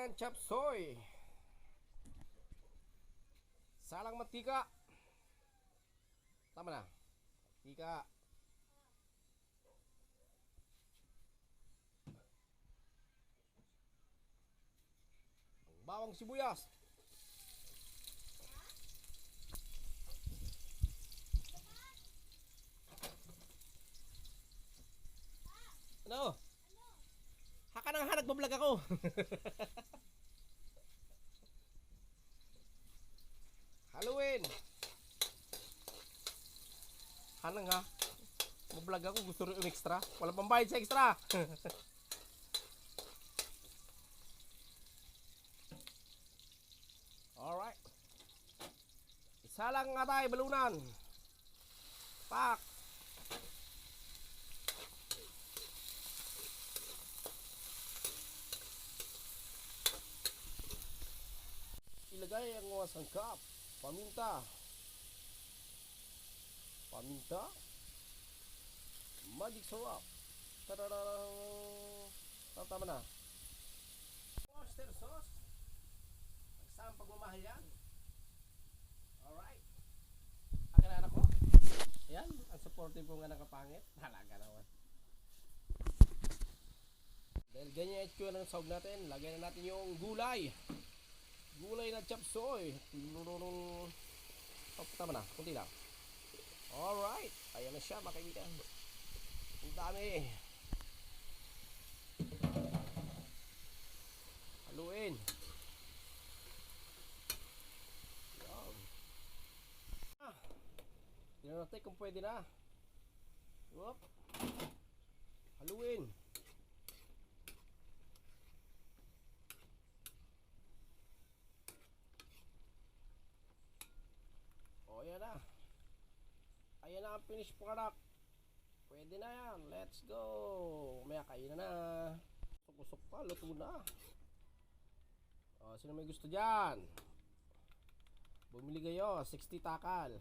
ng chop suey. Salang mantika. Tama na. Mantika. Ang bawang sibuyas. Ano? Haka nang nagbablog ako. Halloween. Hanang ha. Mablog ako, gusto rin yung extra. Wala pang bayad sa extra. Alright. Isa lang nga tayo, balunan. Pak. Ilagay ang mga sangkap. Paminta. Paminta. Magic syrup. Tararang. Tama na. Oyster sauce. Nagsaan pagmamahal yan. Alright. Akin na anak ko. Ayan. Ang supportive ko nga nakapangit. Halaga naman. Dahil ganyan yung itsura ng sahog natin, lagyan na natin yung gulay. Gulay na chop suey. Oh, tama na. Kunti lang. Alright. Ayan na siya, mga kaibigan. Ang dami. Haluin. Yan. Tignan natin kung pwede na. Whoop. Haluin. O, ayan na. Ayan na ang finished product. Pwede na yan. Let's go. Maya kain na. Usok pa. Luto na. O, sino may gusto dyan? Bumili kayo. 60 takal.